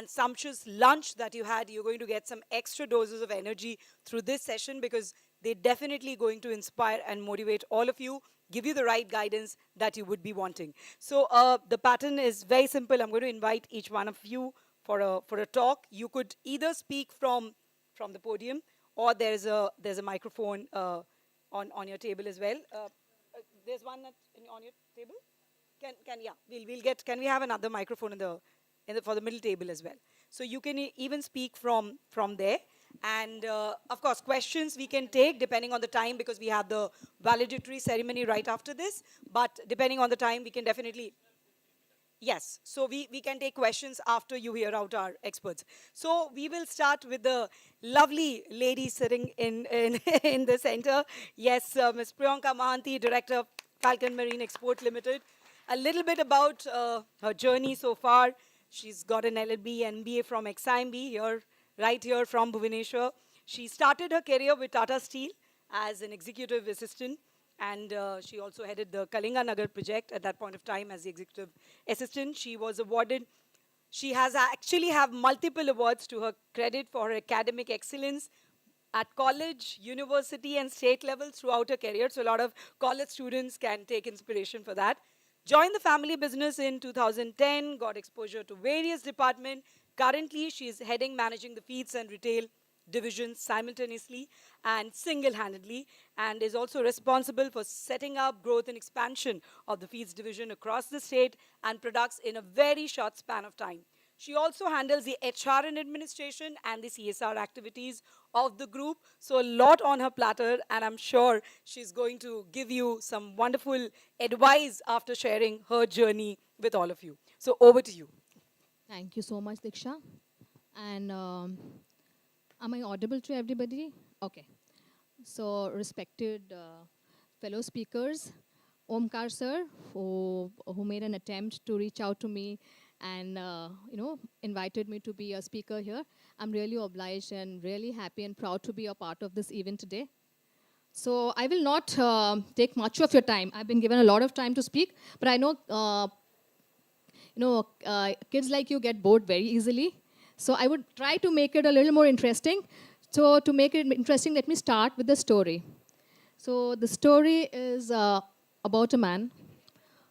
and sumptuous lunch that you had. You're going to get some extra doses of energy through this session because they're definitely going to inspire and motivate all of you, give you the right guidance that you would be wanting. So the pattern is very simple. I'm going to invite each one of you for a talk. You could either speak from the podium, or there's a microphone on your table as well. There's one on your table. Can yeah, we'll get. Can we have another microphone in the for the middle table as well? So you can even speak from there. And of course, questions we can take depending on the time because we have the valedictory ceremony right after this. But depending on the time, we can definitely. Yes, so we can take questions after you hear out our experts. So we will start with the lovely lady sitting in, in the center. Yes, Ms. Priyanka Mahanti, Director of Falcon Marine Export Limited. A little bit about her journey so far. She's got an LLB and MBA from XIMB here, right here from Bhubaneswar. She started her career with Tata Steel as an executive assistant, and she also headed the Kalinga Nagar project at that point of time as the executive assistant. She was awarded, she has actually have multiple awards to her credit for her academic excellence at college, university, and state levels throughout her career. So a lot of college students can take inspiration for that. Joined the family business in 2010, got exposure to various departments. Currently, she is heading managing the feeds and retail divisions simultaneously and single-handedly, and is also responsible for setting up growth and expansion of the feeds division across the state and products in a very short span of time. She also handles the HR and administration and the CSR activities of the group. So a lot on her platter, and I'm sure she's going to give you some wonderful advice after sharing her journey with all of you. So over to you. Thank you so much, Diksha. And am I audible to everybody? Okay. So, respected fellow speakers, Omkar sir, who made an attempt to reach out to me and invited me to be a speaker here. I'm really obliged and really happy and proud to be a part of this event today. So I will not take much of your time. I've been given a lot of time to speak, but I know kids like you get bored very easily. So I would try to make it a little more interesting. So to make it interesting, let me start with the story. So the story is about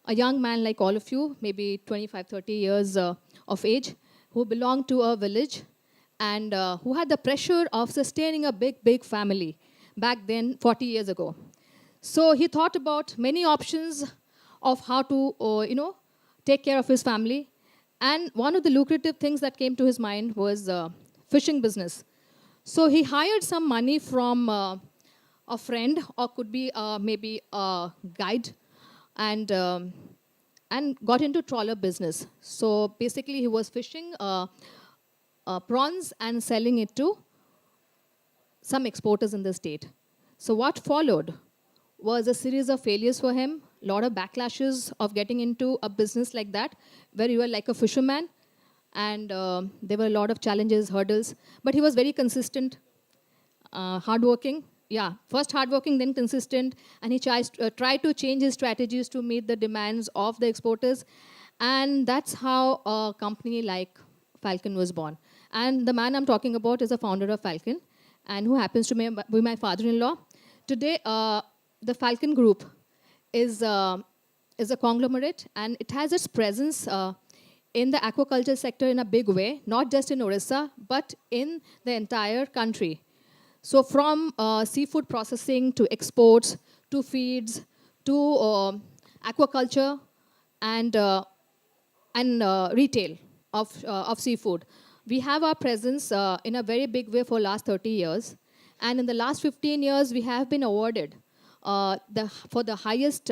a young man like all of you, maybe 25, 30 years of age, who belonged to a village and who had the pressure of sustaining a big, big family back then, 40 years ago. So he thought about many options of how to, take care of his family. And one of the lucrative things that came to his mind was fishing business. So he hired some money from a friend, or could be maybe a guide, and got into trawler business. So basically, he was fishing prawns and selling it to some exporters in the state. So what followed was a series of failures for him, a lot of backlashes of getting into a business like that, where you were like a fisherman, and there were a lot of challenges, hurdles, but he was very consistent, hardworking. Yeah, first hardworking, then consistent, and he tried to change his strategies to meet the demands of the exporters, and that's how a company like Falcon was born. And the man I'm talking about is a founder of Falcon, and who happens to be my father-in-law. Today, the Falcon Group is a conglomerate, and it has its presence in the aquaculture sector in a big way, not just in Orissa, but in the entire country. So from seafood processing to exports to feeds to aquaculture and retail of seafood. We have our presence in a very big way for last 30 years. And in the last 15 years, we have been awarded for the highest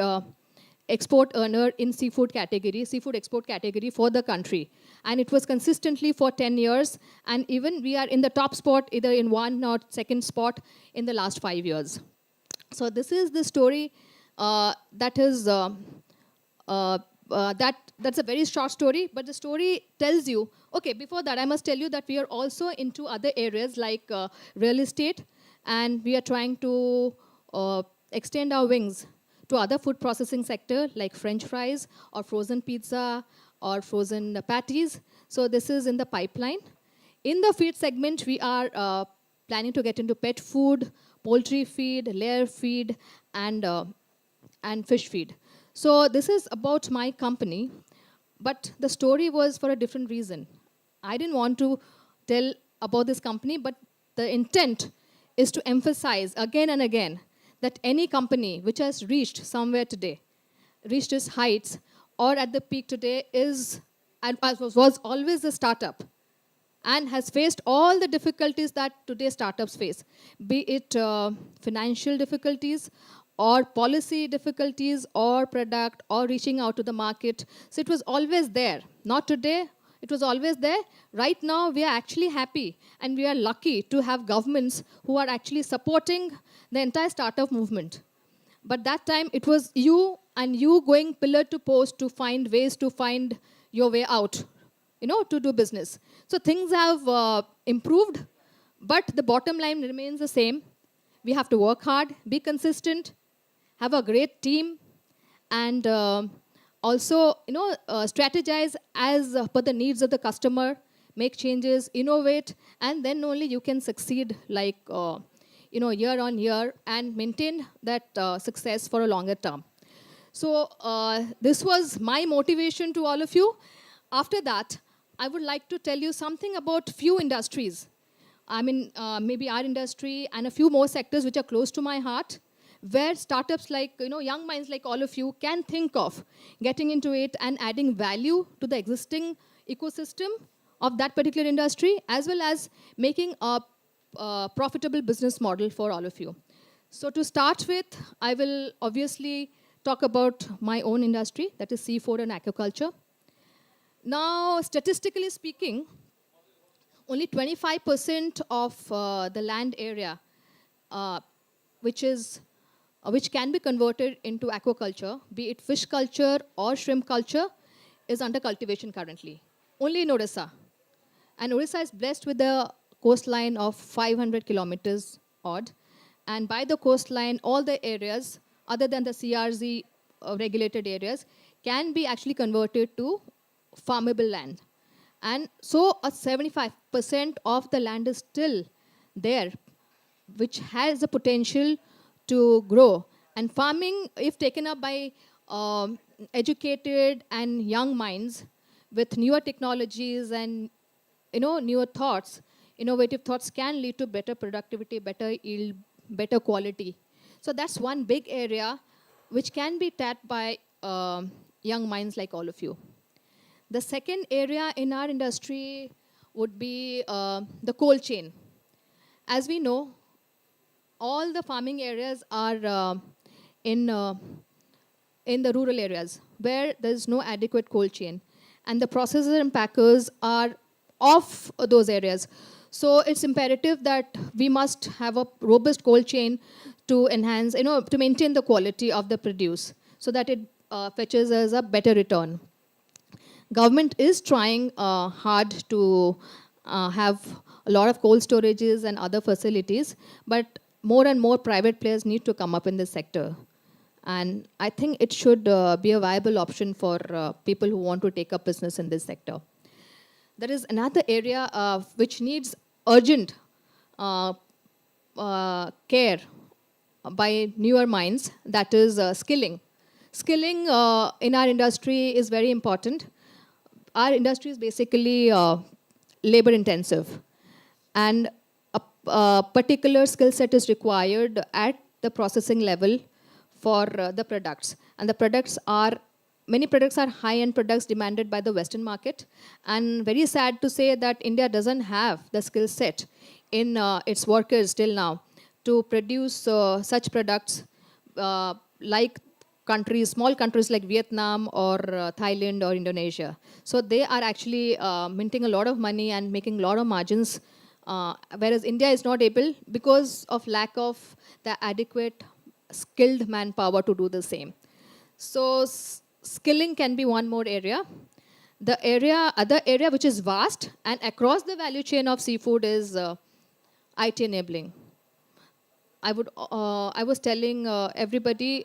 export earner in seafood export category for the country. And it was consistently for 10 years. And even we are in the top spot, either in one or second spot in the last 5 years. So this is the story that is, that's a very short story, but the story tells you, okay, before that, I must tell you that we are also into other areas like real estate, and we are trying to extend our wings to other food processing sector like French fries or frozen pizza or frozen patties. So this is in the pipeline. In the feed segment, we are planning to get into pet food, poultry feed, layer feed, and fish feed. So this is about my company, but the story was for a different reason. I didn't want to tell about this company, but the intent is to emphasize again and again that any company which has reached somewhere today, reached its heights, or at the peak today is and was always a startup and has faced all the difficulties that today startups face, be it financial difficulties or policy difficulties or product or reaching out to the market. So it was always there. Not today, it was always there. Right now, we are actually happy and we are lucky to have governments who are actually supporting the entire startup movement. But that time, it was you and you going pillar to post to find ways to find your way out, to do business. So things have improved, but the bottom line remains the same. We have to work hard, be consistent, have a great team, and also, strategize as per the needs of the customer, make changes, innovate, and then only you can succeed like, year on year and maintain that success for a longer term. So this was my motivation to all of you. After that, I would like to tell you something about few industries. I mean, maybe our industry and a few more sectors which are close to my heart, where startups like, young minds like all of you can think of getting into it and adding value to the existing ecosystem of that particular industry, as well as making a profitable business model for all of you. So to start with, I will obviously talk about my own industry, that is seafood and aquaculture. Now, statistically speaking, only 25% of the land area, uh, which is which can be converted into aquaculture, be it fish culture or shrimp culture, is under cultivation currently. Only in Odisha. And Odisha is blessed with a coastline of 500 kilometers odd. And by the coastline, all the areas, other than the CRZ regulated areas, can be actually converted to farmable land. And so a 75% of the land is still there, which has the potential to grow. And farming, if taken up by educated and young minds with newer technologies and newer thoughts, innovative thoughts, can lead to better productivity, better yield, better quality. So that's one big area which can be tapped by young minds like all of you. The second area in our industry would be the cold chain. As we know, all the farming areas are in, uh, in the rural areas where there is no adequate cold chain. And the processors and packers are off those areas. So it's imperative that we must have a robust cold chain to enhance, to maintain the quality of the produce so that it fetches us a better return. Government is trying hard to have a lot of cold storages and other facilities, but more and more private players need to come up in this sector. And I think it should be a viable option for people who want to take up business in this sector. There is another area which needs urgent care by newer minds, that is skilling. Skilling in our industry is very important. Our industry is basically labor intensive, and a particular skill set is required at the processing level for the products. And the products are, many products are high-end products demanded by the Western market. And very sad to say that India doesn't have the skill set in its workers till now to produce such products like countries, small countries like Vietnam or Thailand or Indonesia. So they are actually minting a lot of money and making a lot of margins, whereas India is not able because of lack of the adequate skilled manpower to do the same. So skilling can be one more area. The other area which is vast and across the value chain of seafood is IT enabling. I was telling everybody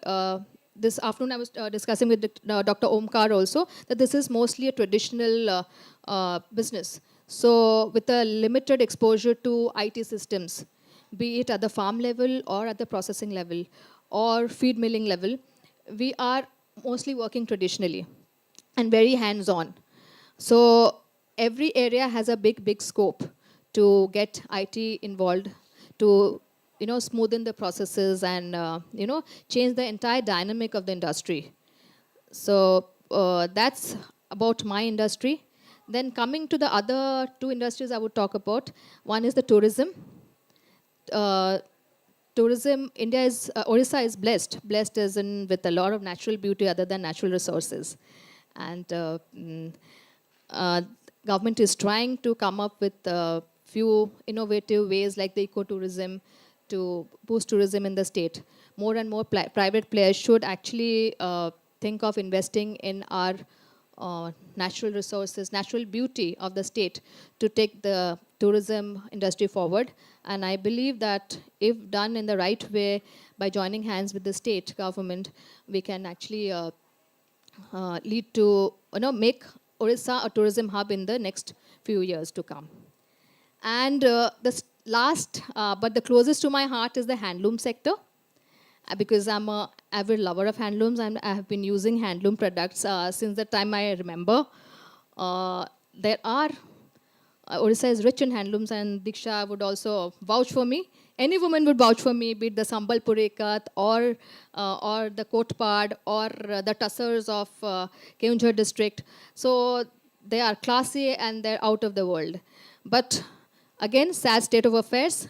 this afternoon I was discussing with Dr. Omkar also, that this is mostly a traditional business. So with a limited exposure to IT systems, be it at the farm level or at the processing level or feed milling level, we are mostly working traditionally and very hands-on. So every area has a big scope to get IT involved, to smoothen the processes and change the entire dynamic of the industry. So that's about my industry. Then coming to the other two industries I would talk about, one is the tourism. Uh, Tourism, Odisha is blessed as in with a lot of natural beauty other than natural resources. And uh, government is trying to come up with a few innovative ways like the ecotourism to boost tourism in the state. More and more private players should actually think of investing in our natural resources, natural beauty of the state to take the tourism industry forward. And I believe that if done in the right way by joining hands with the state government, we can actually lead to, make Orissa a tourism hub in the next few years to come. And last, but the closest to my heart is the handloom sector. Because I'm a avid lover of handlooms and I have been using handloom products since the time I remember. There are Odisha is rich in handlooms, and Diksha would also vouch for me. Any woman would vouch for me, be it the Sambal Purekat or the Kotpad or the tussars of Keonjhar district. So they are classy and they're out of the world. But again, sad state of affairs.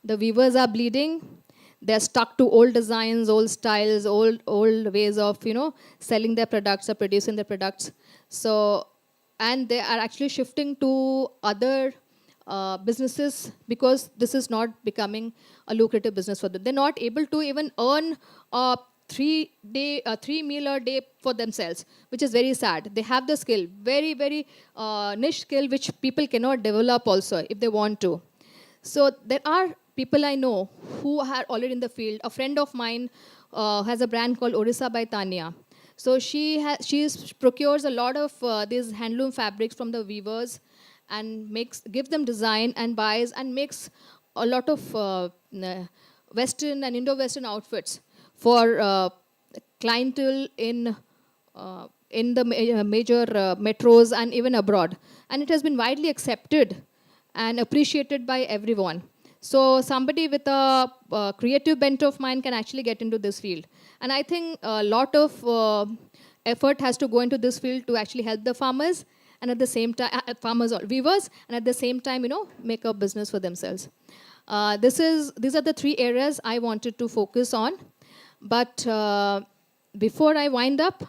The weavers are bleeding. They're stuck to old designs, old styles, old ways of selling their products or producing their products. So, and they are actually shifting to other businesses because this is not becoming a lucrative business for them. They're not able to even earn a three meal a day for themselves, which is very sad. They have the skill, very niche skill, which people cannot develop also if they want to. So there are people I know who are already in the field. A friend of mine has a brand called Odisha by Tanya. So she procures a lot of these handloom fabrics from the weavers and gives them design and buys and makes a lot of Western and Indo-Western outfits for clientele in the major metros and even abroad. And it has been widely accepted and appreciated by everyone. So somebody with a creative bent of mind can actually get into this field. And I think a lot of effort has to go into this field to actually help the farmers and at the same time, farmers or weavers, and at the same time, make a business for themselves. These are the three areas I wanted to focus on. But before I wind up,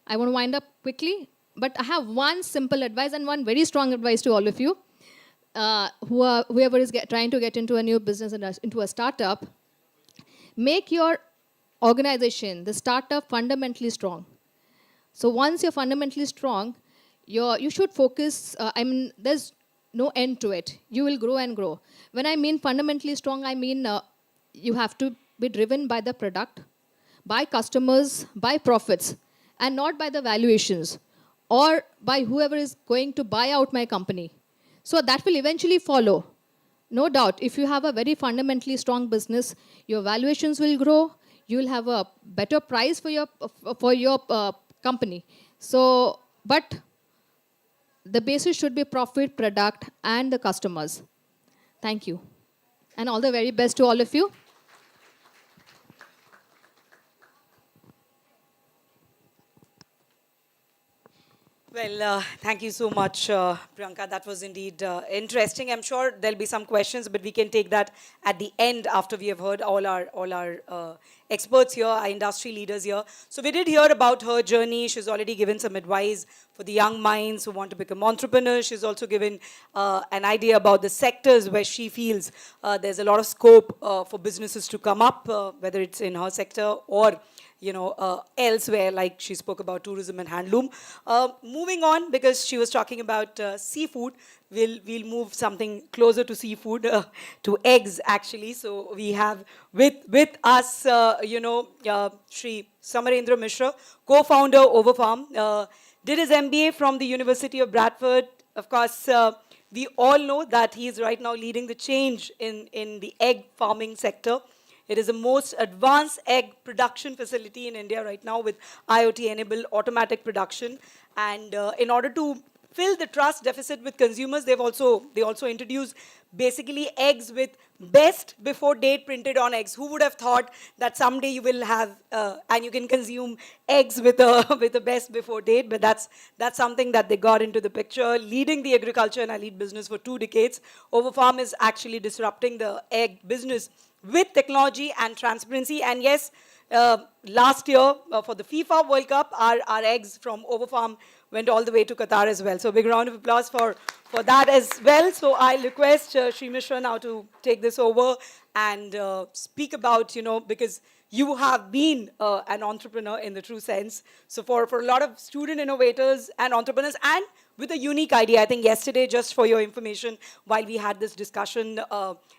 I want to wind up quickly. But I have one simple advice and one very strong advice to all of you. Whoever is trying to get into a new business and into a startup, make your organization, the startup, fundamentally strong. So once you're fundamentally strong, you should focus. There's no end to it. You will grow and grow. When I mean fundamentally strong, I mean you have to be driven by the product, by customers, by profits, and not by the valuations or by whoever is going to buy out my company. So that will eventually follow. No doubt, if you have a very fundamentally strong business, your valuations will grow. You will have a better price for your company. So, but the basis should be profit, product, and the customers. Thank you. And all the very best to all of you. Well, thank you so much, Priyanka. That was indeed interesting. I'm sure there'll be some questions, but we can take that at the end after we have heard all our experts here, our industry leaders here. So we did hear about her journey. She's already given some advice for the young minds who want to become entrepreneurs. She's also given an idea about the sectors where she feels there's a lot of scope for businesses to come up, whether it's in her sector or elsewhere, like she spoke about tourism and handloom. Moving on, because she was talking about seafood, we'll move something closer to seafood, to eggs actually. So we have with us, Sri Samarendra Mishra, co-founder Overfarm, did his MBA from the University of Bradford. Of course, we all know that he is right now leading the change in the egg farming sector. It is the most advanced egg production facility in India right now with IoT-enabled automatic production. And in order to fill the trust deficit with consumers, they also introduced basically eggs with best before date printed on eggs. Who would have thought that someday you will have and you can consume eggs with a with a best before date? But that's something that they got into the picture, leading the agriculture and allied business for 2 decades. Overfarm is actually disrupting the egg business with technology and transparency. And yes, last year for the FIFA World Cup, our eggs from Overfarm went all the way to Qatar as well. So big round of applause for that as well. So I request Sri Mishra now to take this over and speak about, because you have been an entrepreneur in the true sense. So for a lot of student innovators and entrepreneurs, and with a unique idea, I think yesterday, just for your information, while we had this discussion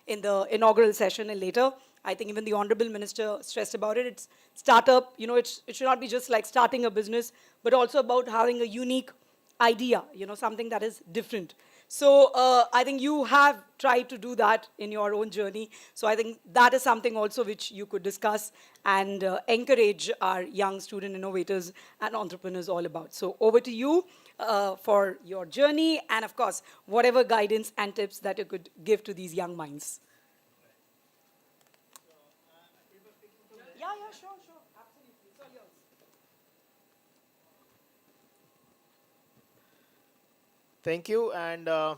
in the inaugural session and later, I think even the Honorable Minister stressed about it. It's startup, it should not be just like starting a business, but also about having a unique idea, something that is different. So I think you have tried to do that in your own journey. So I think that is something also which you could discuss and encourage our young student innovators and entrepreneurs all about. So over to you for your journey and, of course, whatever guidance and tips that you could give to these young minds. Yeah, yeah, sure, sure. Absolutely. It's all yours. Thank you, and a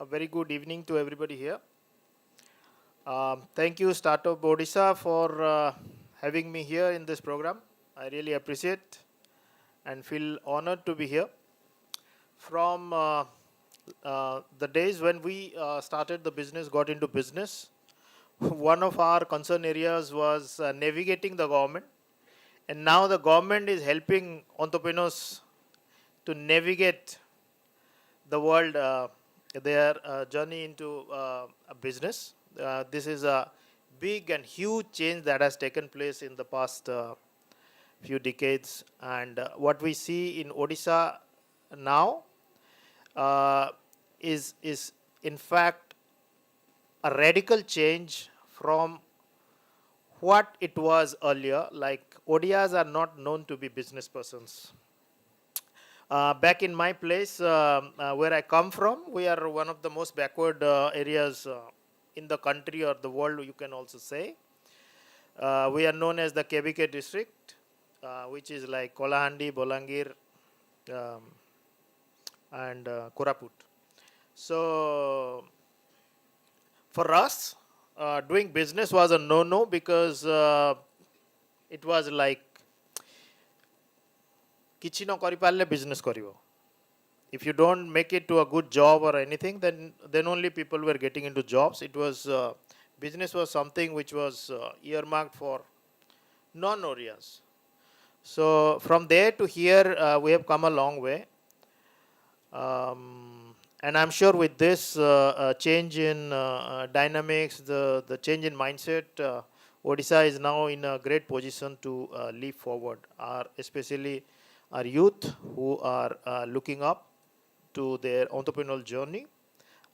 very good evening to everybody here. Thank you, Startup Odisha, for having me here in this program. I really appreciate and feel honored to be here. From the days when we started the business, got into business, one of our concern areas was navigating the government. And now the government is helping entrepreneurs to navigate the world, their journey into a business. This is a big and huge change that has taken place in the past few decades. And what we see in Odisha now uh, is in fact a radical change from what it was earlier. Like, Odias are not known to be business persons. Back in my place, where I come from, we are one of the most backward areas in the country or the world, you can also say. We are known as the KBK district, which is like Kolahandi, Bolangir, um, and Koraput. So, for us, doing business was a no-no because it was like, କିଛି ନ କରିପାରିଲେ business କରିବ. If you don't make it to a good job or anything, then only people were getting into jobs. It was business was something which was earmarked for non-Orias. So from there to here, we have come a long way. And I'm sure with this change in dynamics, the change in mindset, Odisha is now in a great position to leap forward. Especially our youth who are looking up to their entrepreneurial journey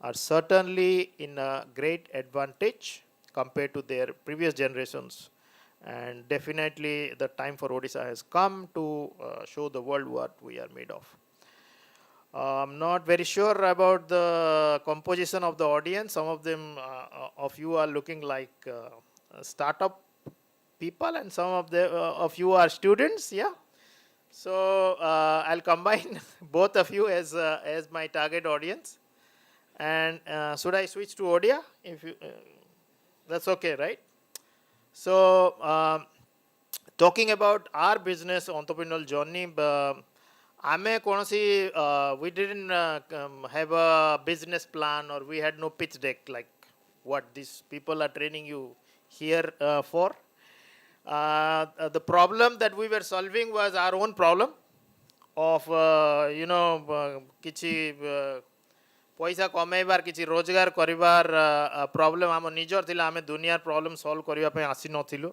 are certainly in a great advantage compared to their previous generations. And definitely the time for Odisha has come to show the world what we are made of. I'm not very sure about the composition of the audience. Some of them, of you are looking like startup people, and some of you are students. Yeah. So I'll combine both of you as my target audience. And should I switch to Odia? If you, that's okay, right? So talking about our business entrepreneurial journey, ଆମେ କୌଣସି we didn't have a business plan, or we had no pitch deck like what these people are training you here for. The problem that we were solving was our own problem of କିଛି ପଇସା କମେଇବାର କିଛି ରୋଜଗାର କରିବାର problem ଆମ ନିଜର ଥିଲା ଆମେ ଦୁନିଆର ପ୍ରୋବ୍ଲେମ୍ ସଲ୍ଭ କରିବା ପାଇଁ ଆସିନଥିଲୁ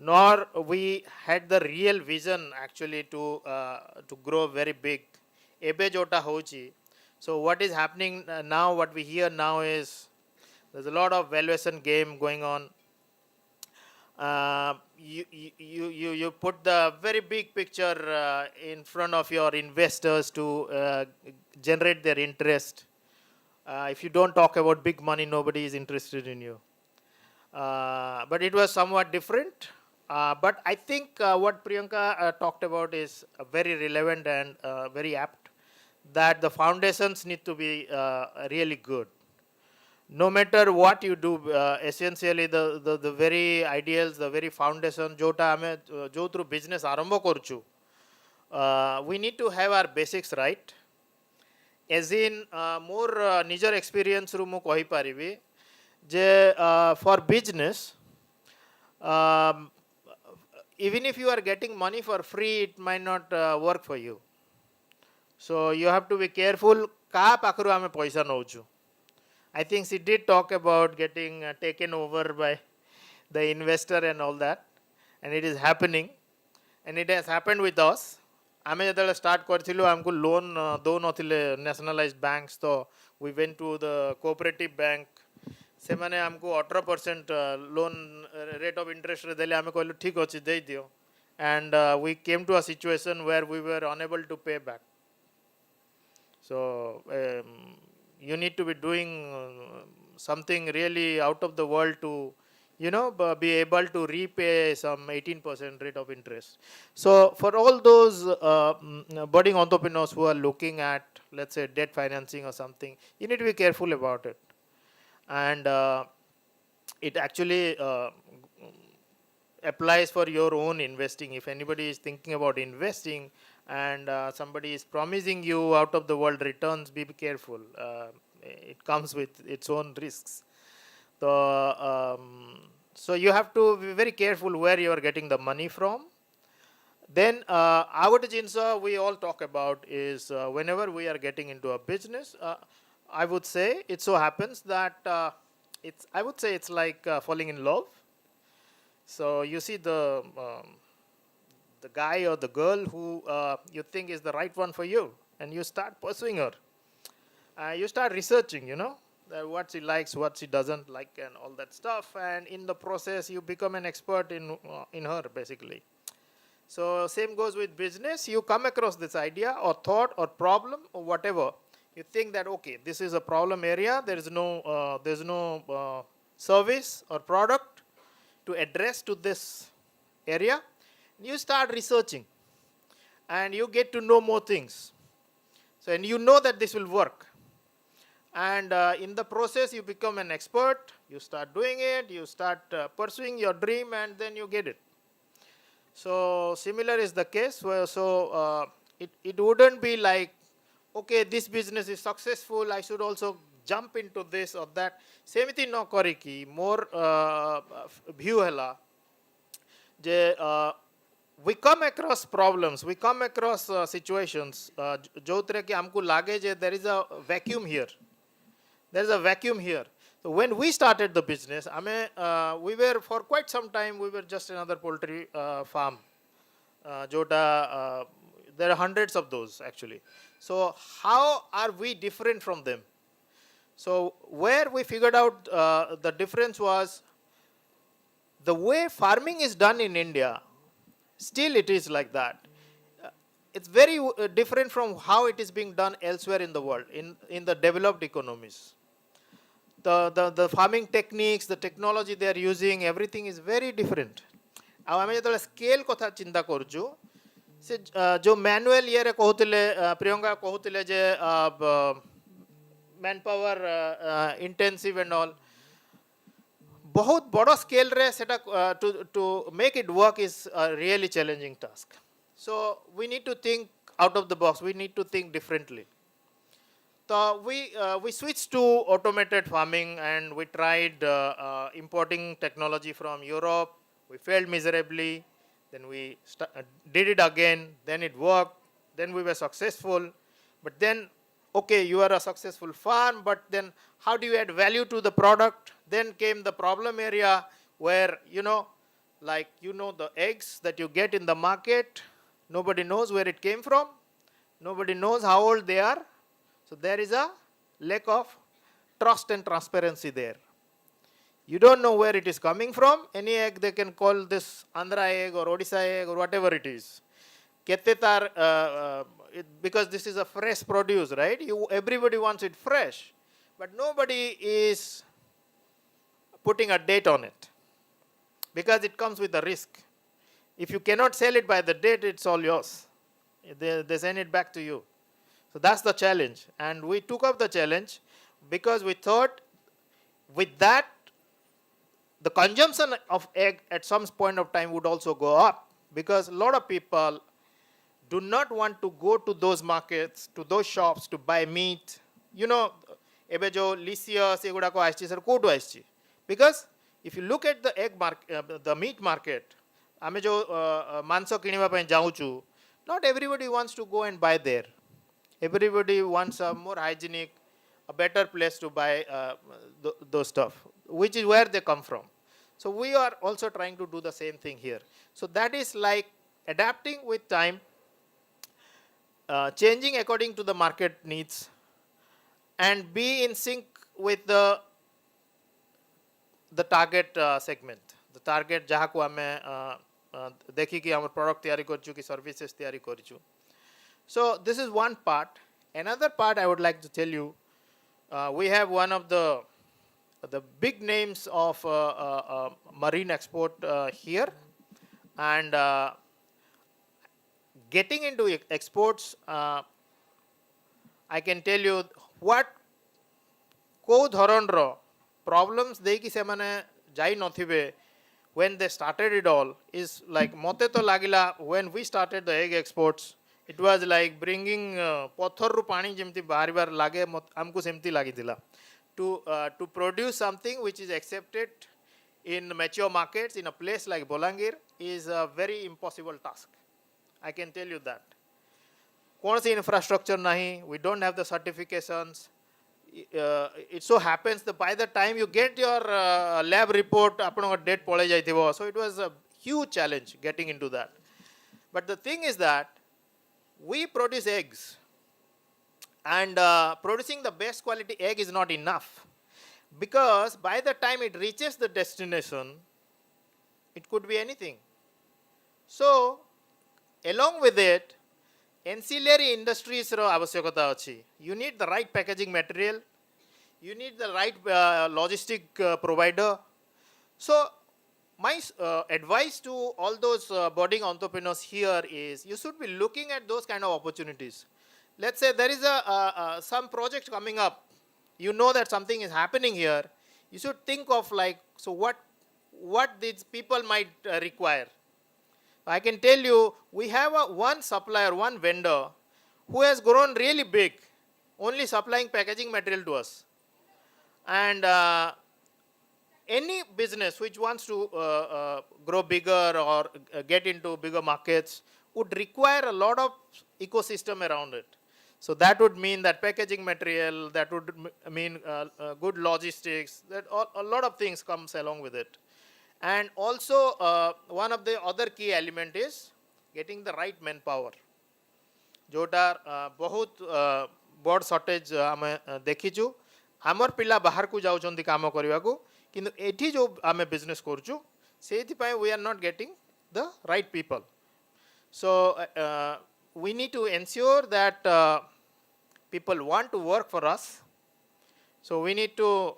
nor we had the real vision actually to grow very big ebe jota hochi. So what is happening now, what we hear now is there's a lot of valuation game going on. You put the very big picture in front of your investors to generate their interest. If you don't talk about big money, nobody is interested in you. But it was somewhat different. But I think what Priyanka talked about is very relevant and very apt, that the foundations need to be really good. No matter what you do, essentially the very ideals, the very foundation, jota ame jo through business arambho korchu, we need to have our basics right. As in more nijar experience ru mu kahi paribi je for business, um, even if you are getting money for free, it might not work for you. So you have to be careful ka pakru ame paisa nouchu. I think she did talk about getting taken over by the investor and all that, and it is happening, and it has happened with us. ଆମେ ଯେତେବେଳେ start କରିଥିଲୁ ଆମକୁ loan ଦେଉନଥିଲେ ନ୍ୟାସନାଲାଇଜ୍ banks, ତ we went to the cooperative bank. ସେମାନେ ଆମକୁ 18% loan rate of ଇଣ୍ଟରେଷ୍ଟରେ ଦେଲେ ଆମେ କହିଲୁ ଠିକ୍ ଅଛି ଦେଇଦିଅ, and we came to a situation where we were unable to pay back. So you need to be doing something really out of the world to be able to repay some 18% rate of interest. So for all those budding entrepreneurs who are looking at, let's say, debt financing or something, you need to be careful about it. And it actually applies for your own investing. If anybody is thinking about investing and somebody is promising you out of the world returns, be careful. It comes with its own risks. So you have to be very careful where you are getting the money from. Then our jinsa we all talk about is whenever we are getting into a business, I would say it so happens that I would say it's like falling in love. So you see the guy or the girl who you think is the right one for you, and you start pursuing her. You start researching, what she likes, what she doesn't like, and all that stuff. And in the process, you become an expert in her, basically. So same goes with business. You come across this idea or thought or problem or whatever. You think that, okay, this is a problem area. There's no service or product to address to this area. You start researching, and you get to know more things. So, and you know that this will work. And in the process, you become an expert. You start doing it. You start pursuing your dream, and then you get it. So similar is the case. It wouldn't be like, okay, this business is successful, I should also jump into this or that. Semiti no koriki, more view hela. We come across problems, we come across situations, jotre ki amku lage je there is a vacuum here. There is a vacuum here. So when we started the business, we were for quite some time, we were just another poultry farm. There are hundreds of those actually. So how are we different from them? So where we figured out the difference was the way farming is done in India, still it is like that. It's very different from how it is being done elsewhere in the world, in the developed economies. The farming techniques, the technology they are using, everything is very different. ଆଉ ଆମେ ଯେତେବେଳେ scale କଥା ଚିନ୍ତା କରୁଛୁ, ସେ ଯେଉଁ manual ଇଏରେ କହୁଥିଲେ ପ୍ରିୟଙ୍କା କହୁଥିଲେ ଯେ manpower intensive and all, ବହୁତ ବଡ଼ ସ୍କେଲ୍ରେ ସେଟା to make it work is a really challenging task. So we need to think out of the box. We need to think differently. So we switched to automated farming, and we tried importing technology from Europe We failed miserably, then we did it again, then it worked, then we were successful. But then, okay, you are a successful farm, but then how do you add value to the product? Then came the problem area where, the eggs that you get in the market, nobody knows where it came from, nobody knows how old they are. So there is a lack of trust and transparency there. You don't know where it is coming from. Any egg they can call this Andhra egg or Odisha egg or whatever it is. Because this is a fresh produce, right? Everybody wants it fresh, but nobody is putting a date on it because it comes with a risk. If you cannot sell it by the date, it's all yours. They send it back to you. So that's the challenge. And we took up the challenge because we thought with that, the consumption of egg at some point of time would also go up, because a lot of people do not want to go to those markets, to those shops to buy meat. Ebe jo Lycius egudako aschi sir kotu aschi, because if you look at the the meat market, ame jo manso kiniba pai jauchu, not everybody wants to go and buy there. Everybody wants a more hygienic, a better place to buy those stuff, which is where they come from. So we are also trying to do the same thing here. So that is like adapting with time, changing according to the market needs, and be in sync with the target segment. The target jahaku ame dekhi ki amar product tiyari korchu ki services tiyari korchu. So this is one part. Another part I would like to tell you, we have one of the big names of marine export here, and getting into exports, I can tell you what ko dharanro problems deiki semane jai nothibe when they started it all is like mote to lagila when we started the egg exports, it was like bringing patharru pani jemti baribar lage amku semti lagitila to produce something which is accepted in mature markets in a place like Bolangir is a very impossible task. I can tell you that. कौन सी infrastructure नहीं, we don't have the certifications. It so happens that by the time you get your lab report, आपनो date पड़े जाती वो. So it was a huge challenge getting into that. But the thing is that we produce eggs, and producing the best quality egg is not enough, because by the time it reaches the destination, it could be anything. So along with it, ancillary industries ro avasyakata achi. You need the right packaging material, you need the right logistic provider. So my advice to all those budding entrepreneurs here is you should be looking at those kind of opportunities. Let's say there is some project coming up, you know that something is happening here, you should think of like, so what these people might require. I can tell you, we have one supplier, one vendor who has grown really big, only supplying packaging material to us. And any business which wants to grow bigger or get into bigger markets would require a lot of ecosystem around it. So that would mean that packaging material, that would mean good logistics, that a lot of things comes along with it. And also one of the other key element is getting the right manpower. जोटा बहुत बड़ shortage आमे देखिचु, हमर पिला बाहर को जाउछन्ती काम करिवा को, किंतु एठी जो आमे बिजनेस करछु सेथि पय we are not getting the right people. So we need to ensure that people want to work for us. So we need to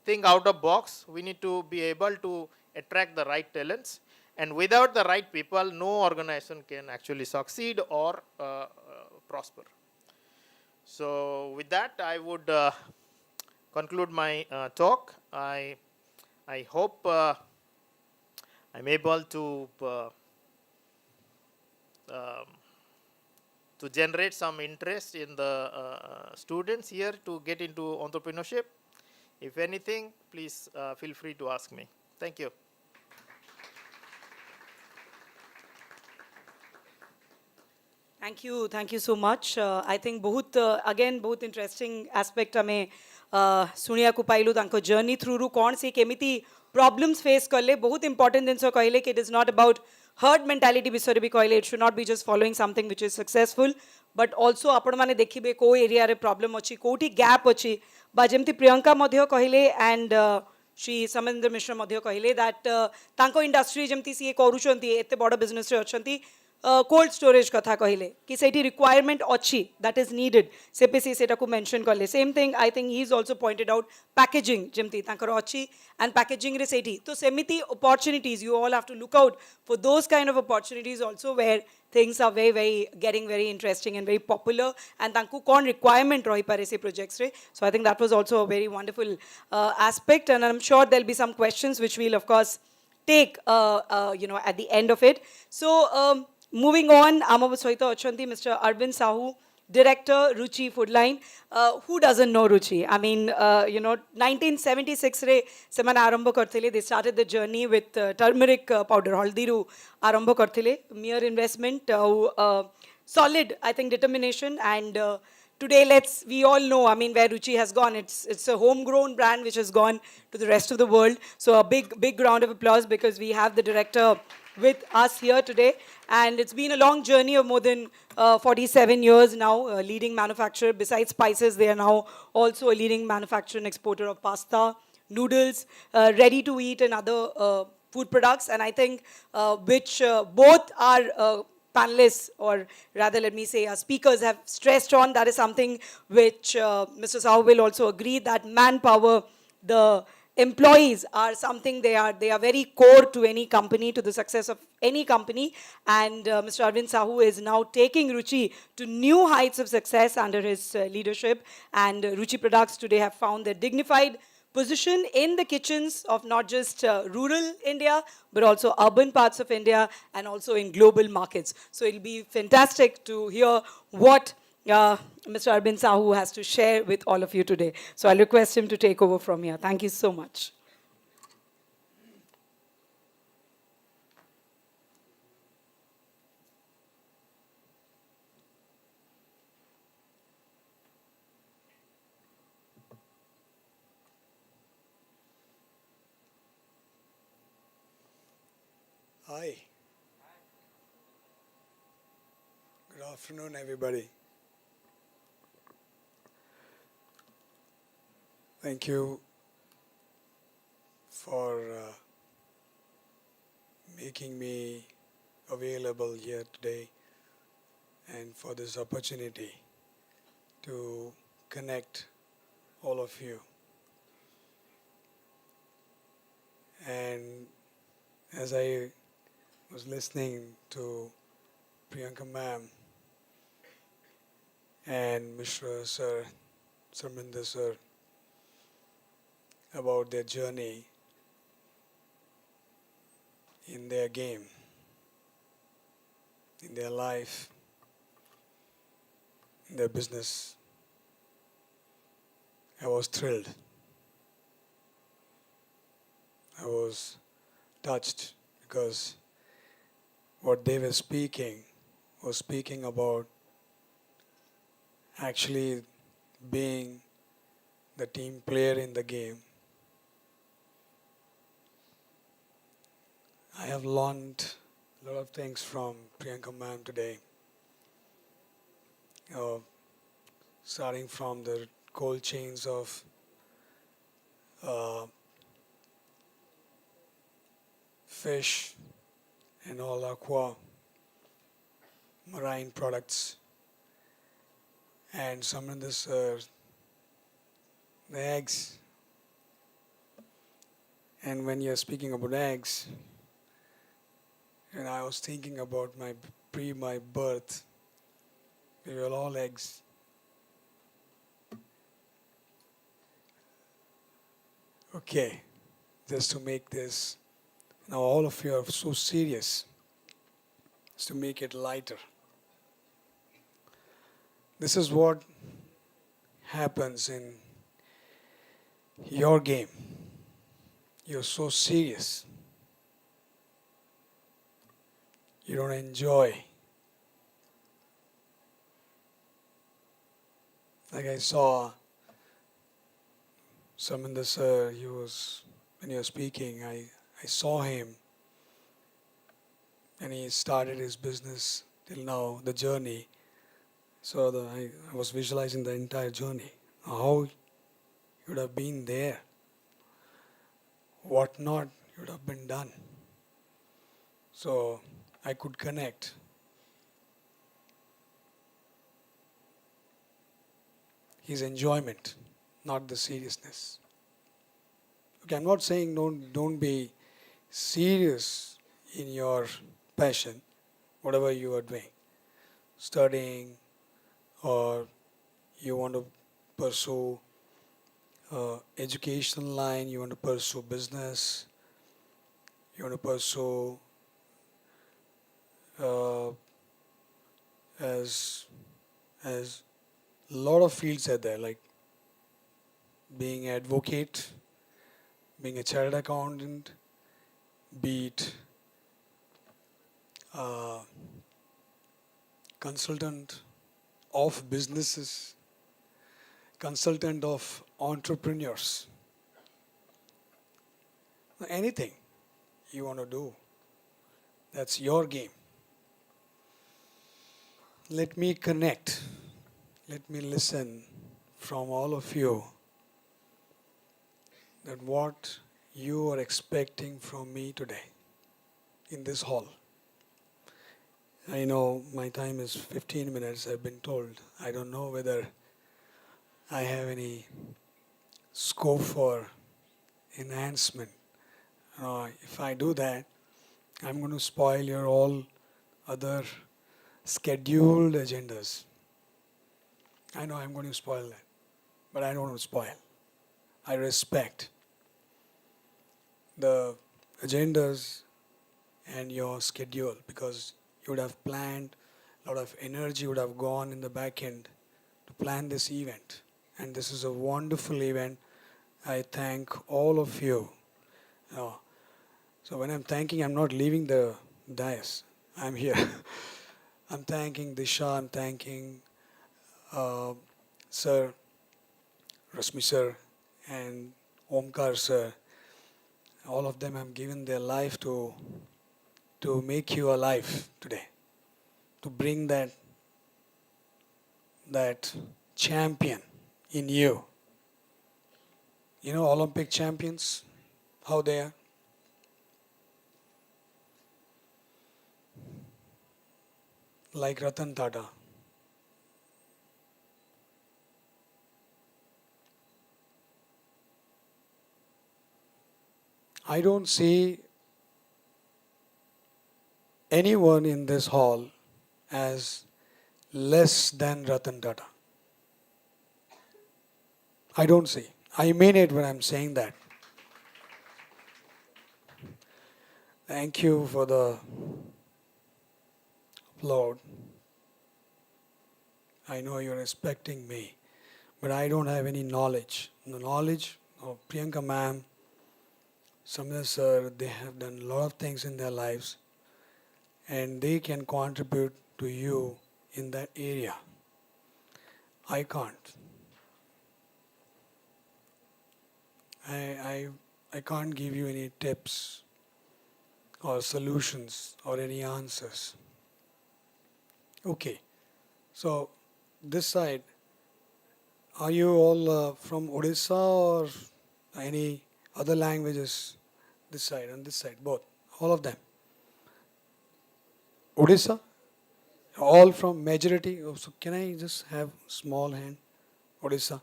think out of box. We need to be able to attract the right talents, and without the right people, no organization can actually succeed or prosper. So with that, I would conclude my talk. I hope I'm able to generate some interest in the students here to get into entrepreneurship. If anything, please feel free to ask me. Thank you. Thank you so much. I think बहुत again बहुत interesting aspect हमें सुनिया को पाइलु तांको journey through रू कौन से केमिति problems face करले बहुत important जिनसो कहले कि it is not about herd mentality विषय भी कहले it should not be just following something which is successful but also आपण माने देखिबे को area रे problem अछि कोठी gap अछि बा जेमति प्रियंका मध्य कहले and श्री समेंद्र मिश्र मध्य कहले that तांको industry जेमति सी करूछंती एते बड़ business रे अछंती कोल्ड स्टोरेज कथा कहले कि सेठी रिक्वायरमेंट अच्छी दैट इज नीडेड सेपेसी सेटा को मेंशन करले same thing I think he is also pointed out packaging जेमती तांकर अच्छी एंड पैकेजिंग रे सेठी तो सेमिति opportunities you all have to look out for those kind of opportunities also where things are very getting very interesting and very popular and tanku kon requirement rahi pare se projects re so I think that was also a very wonderful aspect and I'm sure there'll be some questions which we'll of course take at the end of it so moving on, Ama Soito Achanti, Mr. Arvind Sahu, Director, Ruchi Foodline. Who doesn't know Ruchi? I mean, 1976 re semana arambho karthile. They started the journey with turmeric powder, haldiru arambho karthile. Mere investment, solid, I think, determination and today we all know, I mean, where Ruchi has gone. It's a homegrown brand which has gone to the rest of the world. So a big round of applause because we have the director with us here today. And it's been a long journey of more than 47 years now, leading manufacturer. Besides spices, they are now also a leading manufacturer and exporter of pasta, noodles, ready to eat and other food products. And I think which both are panelists, or rather let me say our speakers have stressed on, that is something which Mr. Sahu will also agree, that manpower, the employees are something they are very core to any company, to the success of any company. And Mr. Arvind Sahu is now taking Ruchi to new heights of success under his leadership. And Ruchi products today have found their dignified position in the kitchens of not just rural India, but also urban parts of India and also in global markets. So it'll be fantastic to hear what Mr. Arvind Sahu has to share with all of you today. So I'll request him to take over from here. Thank you so much. Hi. Good afternoon, everybody. Thank you for making me available here today and for this opportunity to connect all of you. And as I was listening to Priyanka ma'am and Mishra sir, Sarminder sir, about their journey in their game, in their life, in their business, I was thrilled. I was touched because what they were speaking was speaking about actually being the team player in the game. I have learned a lot of things from Priyanka ma'am today. Starting from the cold chains of fish and all aqua marine products, and some of this the eggs. And when you're speaking about eggs, and I was thinking about my birth, we were all eggs. Okay, just to make this, now all of you are so serious, is to make it lighter. This is what happens in your game. You're so serious. You don't enjoy Like I saw Saminder sir, when he was speaking, I saw him and he started his business till now, the journey. So I was visualizing the entire journey, how he would have been there, what not would have been done. So I could connect his enjoyment, not the seriousness. Okay, I'm not saying don't be serious in your passion, whatever you are doing, studying, or you want to pursue educational line, you want to pursue business, you want to pursue uh, as as a lot of fields are there, like being advocate, being a chartered accountant, be it uh, consultant of businesses, consultant of entrepreneurs, anything you want to do, that's your game. Let me connect, let me listen from all of you that what you are expecting from me today in this hall. I know my time is 15 minutes, I've been told. I don't know whether I have any scope for enhancement. If I do that, I'm going to spoil your all other scheduled agendas. I know I'm going to spoil that, but I don't want to spoil. I respect the agendas and your schedule because you would have planned, a lot of energy would have gone in the back end to plan this event. And this is a wonderful event. I thank all of you. Uh, so when I'm thanking, I'm not leaving the dais. I'm here. I'm thanking Disha, I'm thanking uh, Sir, Rasmi Sir, and Omkar Sir. All of them have given their life to make you alive today, to bring that champion in you. You know Olympic champions, how they are? Like Ratan Tata. I don't see anyone in this hall as less than Ratan Tata. I don't see. I mean it when I'm saying that. Thank you for the applaud. I know you're respecting me, but I don't have any knowledge. The knowledge of Priyanka ma'am, Samir sir, they have done a lot of things in their lives and they can contribute to you in that area. I can't. I, I, I can't give you any tips or solutions or any answers. Okay, so this side, are you all from Odisha or any other languages? This side and this side, both, all of them. Odisha, all from majority. Oh, so can I just have small hand? Odisha.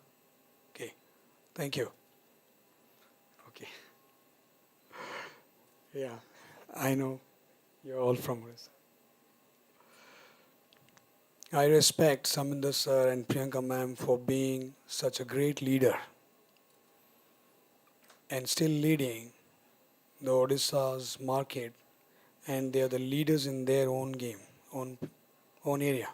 Okay, thank you. Okay, yeah, I know you're all from Odisha. I respect Saminder sir and Priyanka ma'am for being such a great leader and still leading the Odisha's market, and they are the leaders in their own game, own area.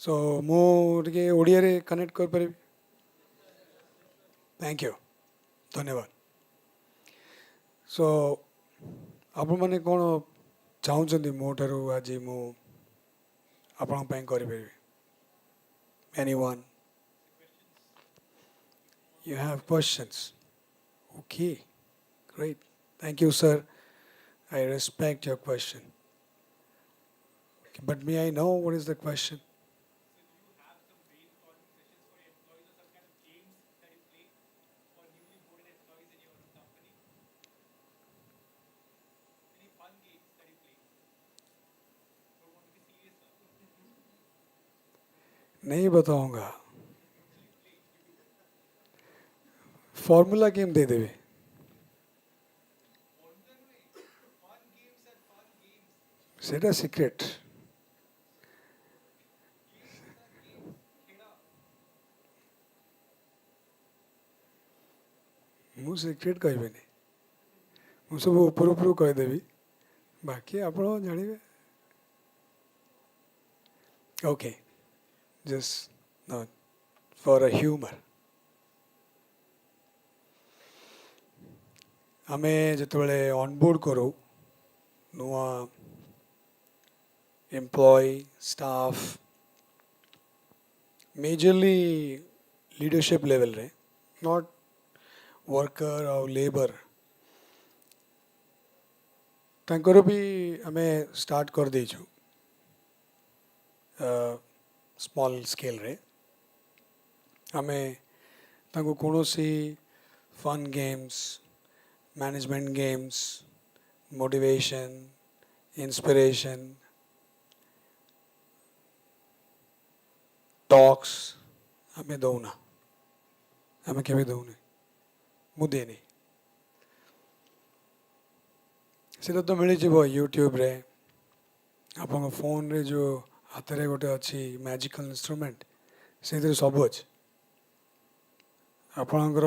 So ମୁଁ ଟିକେ ଓଡ଼ିଆରେ connect କରିପାରିବି? Thank you. ଧନ୍ୟବାଦ. So ଆପଣମାନେ କ'ଣ ଚାହୁଁଛନ୍ତି ମୋ ଠାରୁ ଆଜି ମୁଁ ଆପଣଙ୍କ ପାଇଁ କରିପାରିବି? Anyone? You have questions? Okay, great. Thank you, sir. I respect your question. Okay, but may I know what is the question? नहीं बताऊंगा. फॉर्मूला गेम दे देवे. सेटा सिक्रेट. ମୁଁ ସିକ୍ରେଟ୍ କହିବିନି. ମୁଁ ସବୁ ଉପରୁ ଉପରୁ କହିଦେବି. ବାକି ଆପଣ ଜାଣିବେ. Okay, just no, for a humor. ଆମେ ଯେତେବେଳେ ଅନବୋର୍ଡ କରୁ ନୂଆ employ staff majorly leadership level रे नॉट वर्कर और लेबर तांकर भी आमे स्टार्ट कर देइछु स्मॉल स्केल रे आमे तांको कोनोसी fun games management games motivation inspiration talks आमे दौना आमे केबे दौने मु देनी सेटा तो मिलिଯିବ यूट्यूब रे आपन फोन रे जो हाथ रे गोटे अच्छी मैजिकल इंस्ट्रूमेंट से सब अच्छे आपणकर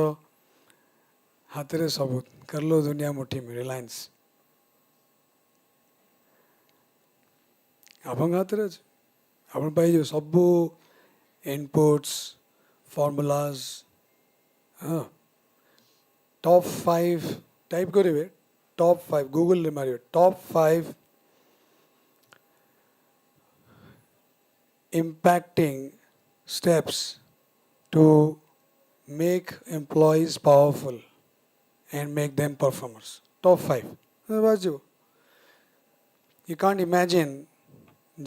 हाथ रे सब कर लो दुनिया मुठी में रिलायंस आपन हाथ रे अच्छे आपन पाई जो सब इनपुट्स फॉर्मूलाज हाँ टॉप 5 टाइप करेंगे टॉप 5 गूगल रे Mario top 5 impacting steps to make employees powerful and make them performers. Top 5. बाजू. You can't imagine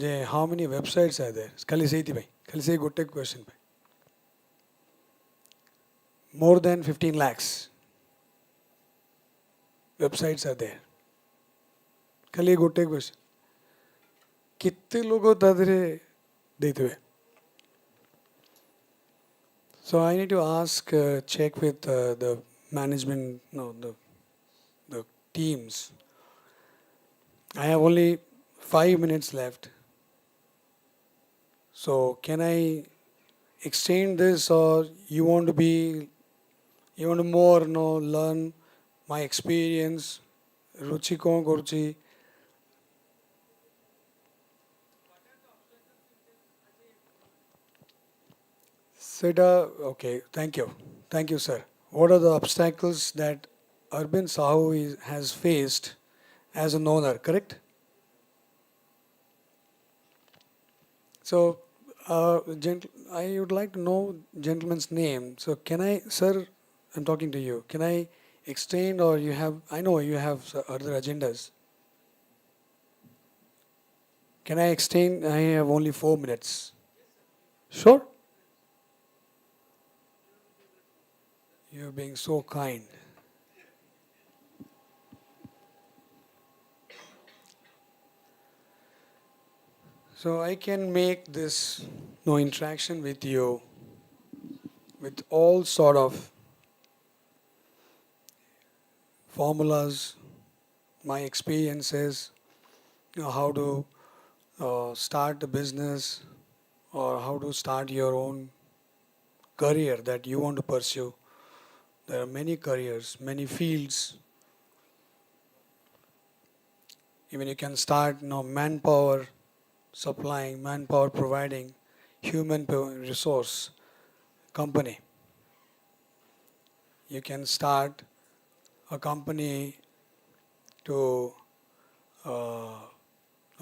J how many websites are there. खाली सही थी भाई. खाली सही गोटे question पे. More than 15 lakhs websites are there. खाली गोटे question. कितने लोगों तादरे देते हुए. So I need to ask, check with the management, no, the teams. I have only 5 minutes left. So can I extend this, or you want to more, no, learn my experience, ruchi kon koruchi. Seda, okay, thank you, sir. What are the obstacles that Urban Sahu has faced as an owner, correct? So, I would like to know gentleman's name. So, can I, sir, I'm talking to you. Can I extend, or you have, I know you have other agendas. Can I extend? I have only 4 minutes. Sure? You're being so kind. So I can make this no interaction with you with all sort of formulas, my experiences, how to start a business or how to start your own career that you want to pursue. There are many careers, many fields. Even you can start manpower supplying, manpower providing, human resource company. You can start a company to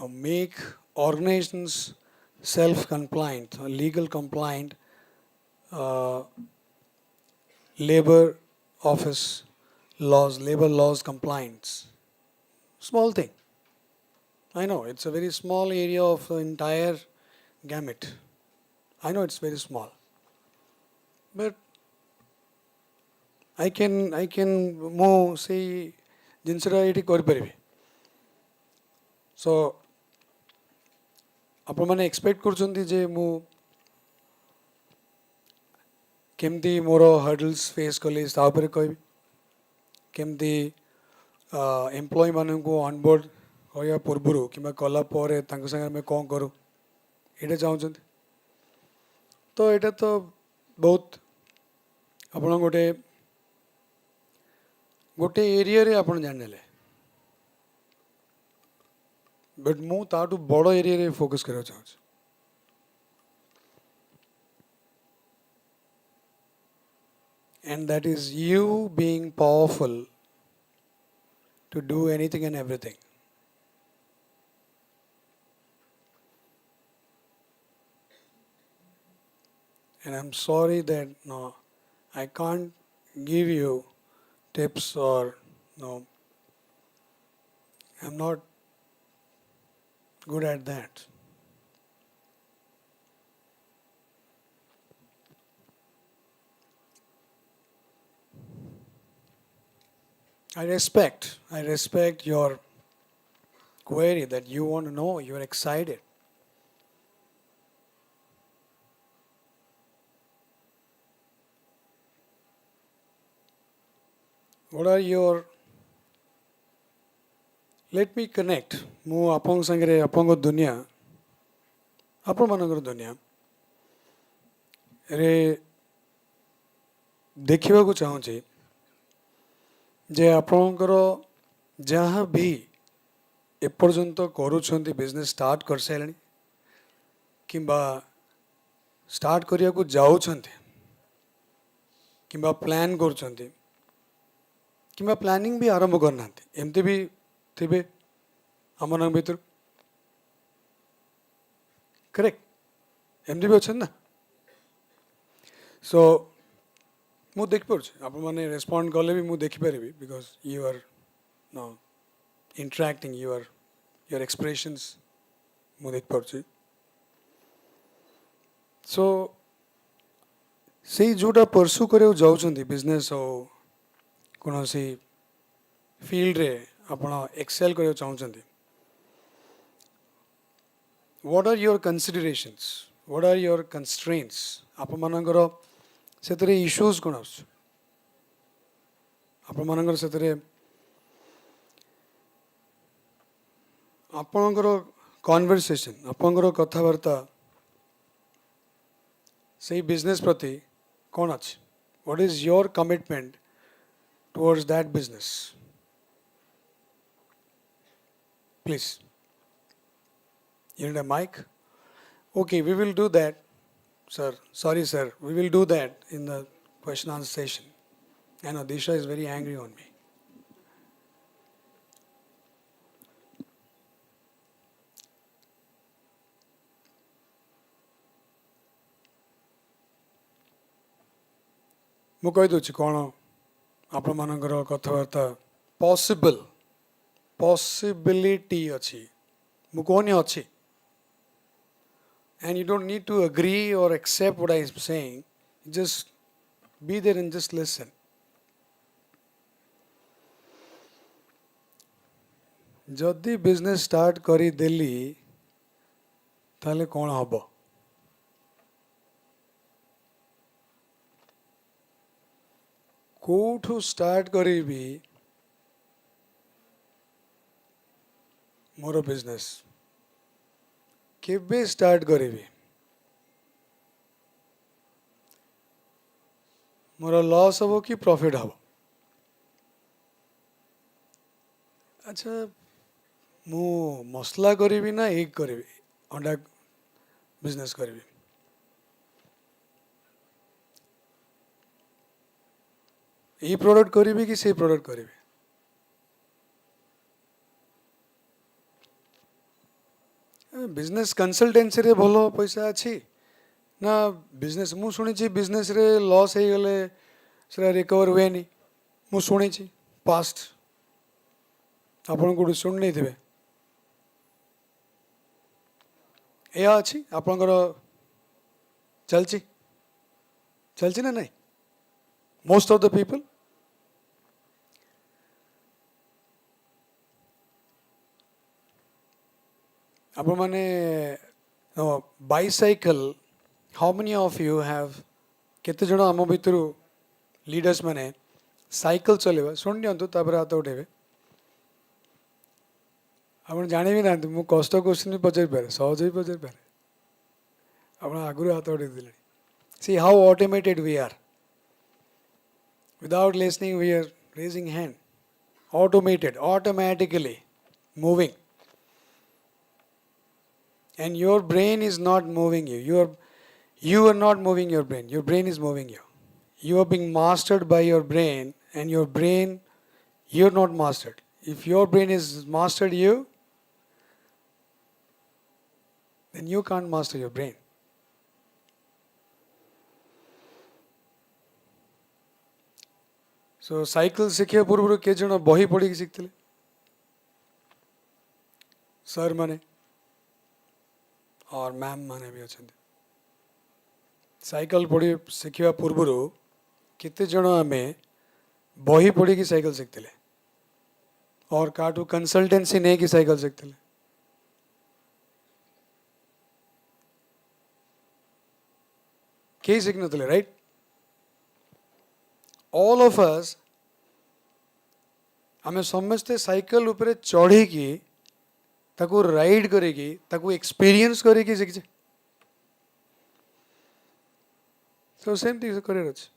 make organizations self-compliant or legal compliant uh, labor office laws, labor laws compliance. Small thing. I know it's a very small area of the entire gamut. I know it's very small, but I can ମୁଁ ସେଇ ଜିନିଷଟା ଏଇଠି କରିପାରିବି. So ଆପଣମାନେ expect କରୁଛନ୍ତି ଯେ ମୁଁ କେମିତି ମୋର ହର୍ଡଲ୍ସ ଫେସ୍ କଲି ତା ଉପରେ କହିବି, କେମିତି ଏମ୍ପ୍ଲୟୀ ମାନଙ୍କୁ ଅନବୋର୍ଡ଼ କରିବା ପୂର୍ବରୁ କିମ୍ବା କଲା ପରେ ତାଙ୍କ ସାଙ୍ଗେ ଆମେ କ'ଣ କରୁ ଏଇଟା ଚାହୁଁଛନ୍ତି. ତ ଏଇଟା ତ ବହୁତ ଆପଣ ଗୋଟେ ଗୋଟେ ଏରିଆରେ ଆପଣ ଜାଣିନେଲେ, ବଟ୍ ମୁଁ ତାଠୁ ବଡ଼ ଏରିଆରେ ଫୋକସ୍ କରିବାକୁ ଚାହୁଁଛି. And that is you being powerful to do anything and everything. And I'm sorry that no, I can't give you tips or no, I'm not good at that. I respect your query that you want to know, you're excited. What are your let me connect. ମୁଁ ଆପଣଙ୍କ ସାଙ୍ଗରେ ଆପଣଙ୍କ ଦୁନିଆ ଆପଣମାନଙ୍କର ଦୁନିଆରେ ଦେଖିବାକୁ ଚାହୁଁଛି ଯେ ଆପଣଙ୍କର ଯାହା ବି ଏପର୍ଯ୍ୟନ୍ତ କରୁଛନ୍ତି ବିଜନେସ୍ ଷ୍ଟାର୍ଟ କରିସାରିଲେଣି କିମ୍ବା ଷ୍ଟାର୍ଟ କରିବାକୁ ଯାଉଛନ୍ତି କିମ୍ବା ପ୍ଲାନ୍ କରୁଛନ୍ତି କିମ୍ବା ପ୍ଲାନିଂ ବି ଆରମ୍ଭ କରିନାହାନ୍ତି, ଏମିତି ବି ଥିବେ ଆମମାନଙ୍କ ଭିତରୁ, କରେକ୍ଟ? ଏମିତି ବି ଅଛନ୍ତି ନା. ସୋ ମୁଁ ଦେଖିପାରୁଛି ଆପଣମାନେ ରେସ୍ପଣ୍ଡ କଲେ ବି ମୁଁ ଦେଖିପାରିବି because you are no interacting your expressions ମୁଁ ଦେଖିପାରୁଛି. ସୋ ସେଇ ଯେଉଁଟା ପର୍ସୁ କରିବାକୁ ଯାଉଛନ୍ତି ବିଜନେସ୍ ଆଉ କୌଣସି ଫିଲ୍ଡରେ ଆପଣ ଏକ୍ସେଲ୍ କରିବାକୁ ଚାହୁଁଛନ୍ତି, what are your considerations, what are your constraints, ଆପଣମାନଙ୍କର ସେଥିରେ ଇସ୍ୟୁଜ୍ କ'ଣ ଆସୁଛି, ଆପଣମାନଙ୍କର ସେଥିରେ ଆପଣଙ୍କର କନଭରସେସନ୍ ଆପଣଙ୍କର କଥାବାର୍ତ୍ତା ସେଇ ବିଜନେସ୍ ପ୍ରତି କ'ଣ ଅଛି, what is your commitment towards that business? Please, you need a mic? Okay, we will do that, sir. Sorry, sir. We will do that in the question answer session. I know Disha is very angry on me. ମୁଁ କହିଦେଉଛି କ'ଣ ଆପଣମାନଙ୍କର କଥାବାର୍ତ୍ତା possibility ଅଛି, ମୁଁ କହୁନି ଅଛି. And you don't need to agree or accept what I am saying. Just be there and just listen. ଯଦି ବିଜନେସ୍ ଷ୍ଟାର୍ଟ କରିଦେଲି ତାହେଲେ କ'ଣ ହେବ? କେଉଁଠୁ ଷ୍ଟାର୍ଟ କରିବି ମୋର ବିଜନେସ୍, କେବେ ଷ୍ଟାର୍ଟ କରିବି, ମୋର ଲସ୍ ହେବ କି ପ୍ରଫିଟ୍ ହେବ? ଆଚ୍ଛା, ମୁଁ ମସଲା କରିବି ନା ଏଗ୍ କରିବି, ଅଣ୍ଡା ବିଜନେସ୍ କରିବି? ଏଇ ପ୍ରଡ଼କ୍ଟ କରିବି କି ସେଇ ପ୍ରଡ଼କ୍ଟ କରିବି? बिजनेस कंसल्टेंसी रे भलो पैसा अच्छी ना बिजनेस मु शुणी बिजनेस रे लॉस हो गले सेटा रिकवर हुए नहीं मु शुणी पास्ट आपण कोठी शुणी नहीं थिबे या अच्छी आपणकर चलची चलची ना नहीं मोस्ट ऑफ द पीपल आपण माने bicycle how many of you have केते जण आम भितर लीडर्स माने साइकिल चलेबा शुण दियंतु तापर हाथ उठेबे आपण जानि भी ना मु कष्ट क्वेश्चन भी पचारि पारे सहज भी पचारि पारे आपण आगुरु हाथ उठे दिले see how automated we are without listening we are raising hand automated automatically moving and your brain is not moving you are not moving your brain is moving you are being mastered by your brain and your brain you're not mastered if your brain is mastered you then you can't master your brain so cycle शिखिया पूर्व के जन बही पढ़ी शिखते sir माने और ma'am माने भी अच्छा साइकिल पढ़ी शिखा पूर्व केते जन आम बही पढ़ी की साइकिल शिखते और काटू कंसल्टेंसी नहीं कि साइकिल शिखते कई शिख नुले राइट ऑल ऑफ अस आम समस्ते साइकिल उपरे चढ़ी की ताकू राइड करेगी ताकू एक्सपीरियंस करेगी शिखचे तो सेम थिंग करार अच्छे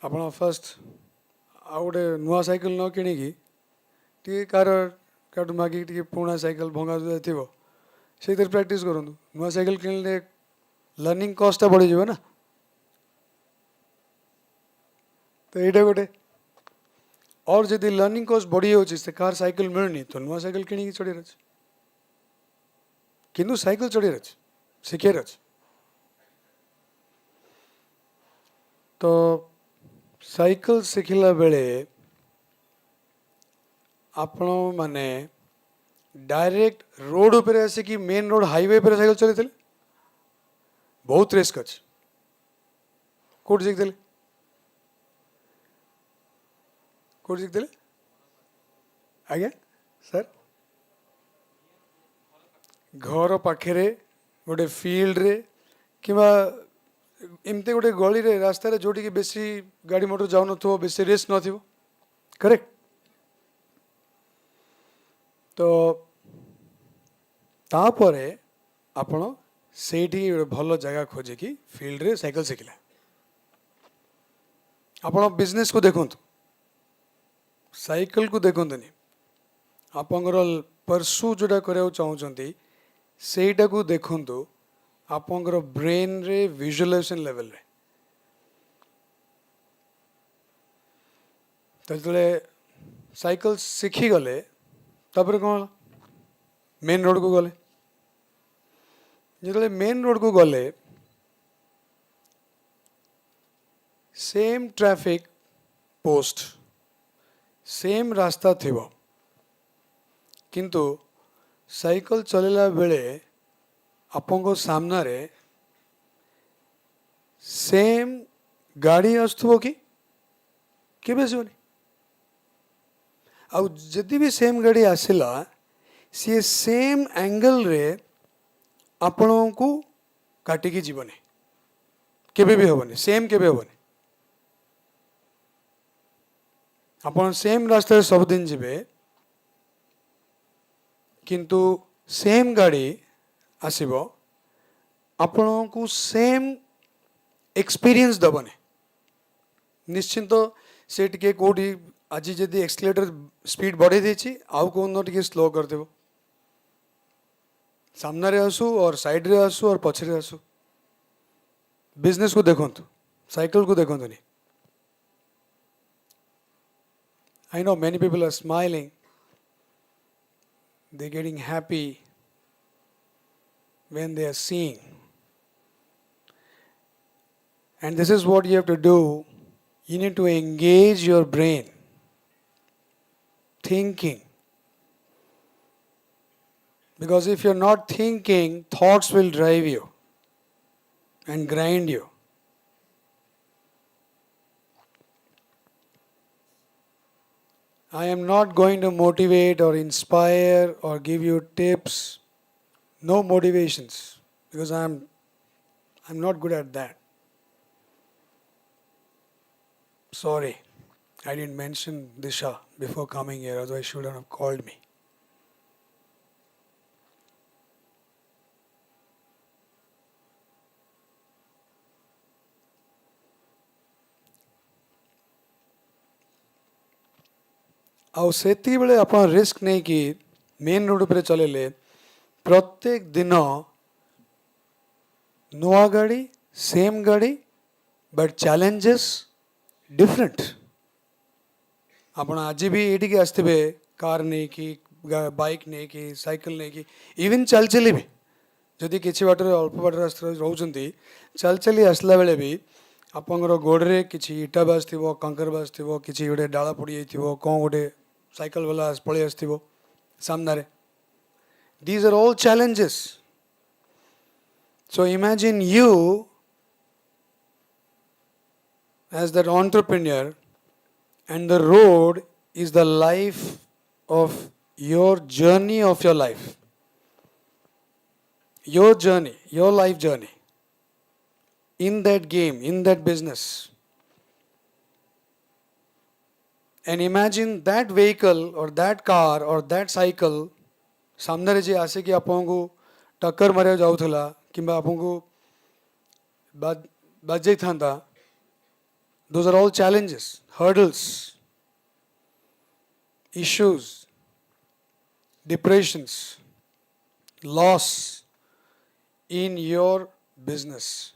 आप फर्स्ट आउ गोटे नुआ साइकिल न किणिकी टी कार काटू मागिक टी पुणा साइकिल भंगा थी से प्राक्ट करूँ नुआ साइकिल किणले लर्निंग कस्टा बढ़ी जाए ना तो यहाँ गोटे और जदि लर्निंग कस्ट बढ़ी हो कार साइकिल मिलनी तो नुआ साइकिल किणिकी चढ़ार अच्छे किंतु साइकिल चढ़ार अच्छे शिखार अच्छे तो साइकिल शिखला बेले आपण माने डायरेक्ट रोड उपर आसिकी मेन रोड हाईवे पर साइकिल चलते बहुत रिस्क अच्छे कौट शिखते कौट शिखते आज्ञा सर घर पाखे गोटे फील्ड रे किंवा एमती गोटे गली रे रास्ता रे जोटी बेसी गाड़ी मोटर जाऊ न बेसी रिस्क न करेक्ट तो तापरे आपण सेठी भल जगह खोजिकी फील्ड रे साइकिल शिखला आपण बिजनेस को देखंतु साइकिल को देखंतुनी आपंकर परसू जोटा करिया चाहूचंती सेटा को देखंतु आपंकर ब्रेन रे विजुअलाइजेशन लेवल रे तले साइकिल शिखी गले तापर कौन मेन रोड को गले जो मेन रोड को गले सेम ट्रैफिक पोस्ट सेम रास्ता थी किंतु साइकिल चलेला बेले आपको सामना रे सेम गाड़ी आसुव कि केबे आसबनी आउ जदि भी सेम गाड़ी आसला सी सेम एंगल रे आपण को काटिकी जीवनी केबे भी होबनी सेम केबे होबनी आपण सेम रास्ता सब दिन जीवे किंतु सेम गाड़ी आसब आपण को सेम एक्सपीरियंस दबने निश्चिंत से टिके कोडी आज जदि एक्सलेटर स्पीड बढ़े देछि आउ कोन टिके स्लो कर देबो सामना रे आसु और साइड रे आसु और पछरे आसु बिजनेस को देखंतु साइकिल को देखंतु नहीं I know many people are smiling, they're getting happy, when they are seeing. And this is what you have to do. You need to engage your brain, thinking. Because if you're not thinking, thoughts will drive you and grind you. I am not going to motivate or inspire or give you tips. No motivations. Because I'm not good at that. Sorry. I didn't mention Disha before coming here, otherwise she wouldn't have called me. ଆଉ ସେତିକିବେଳେ ଆପଣ risk ନେଇକି main road ଉପରେ ଚଲେଇଲେ ପ୍ରତ୍ୟେକ ଦିନ ନୂଆ ଗାଡ଼ି ସେମ୍ ଗାଡ଼ି ବଟ୍ ଚ୍ୟାଲେଞ୍ଜେସ୍ ଡିଫରେଣ୍ଟ. ଆପଣ ଆଜି ବି ଏଇଠିକି ଆସିଥିବେ କାର୍ ନେଇକି ବାଇକ୍ ନେଇକି ସାଇକେଲ ନେଇକି ଇଭିନ୍ ଚାଲି ଚାଲି ବି ଯଦି କିଛି ବାଟରେ ଅଳ୍ପ ବାଟରେ ରହୁଛନ୍ତି ଚାଲି ଚାଲି ଆସିଲା ବେଳେ ବି ଆପଣଙ୍କର ଗୋଡ଼ରେ କିଛି ଇଟା ବାଜିଥିବ କଙ୍କର ବାଜିଥିବ କିଛି ଗୋଟେ ଡାଳ ପଡ଼ିଯାଇଥିବ କ'ଣ ଗୋଟେ ସାଇକେଲ ବାଲା ପଳେଇ ଆସିଥିବ ସାମ୍ନାରେ. These are all challenges. So imagine you as that entrepreneur and the road is the life of your journey of your life. Your journey, your life journey. In that game, in that business. And imagine that vehicle or that car or that cycle सामने जे आसे कि आपको टक्कर मारे जाऊला कि आपको बाजे था. Those are all challenges, hurdles, issues, depressions, loss in your business.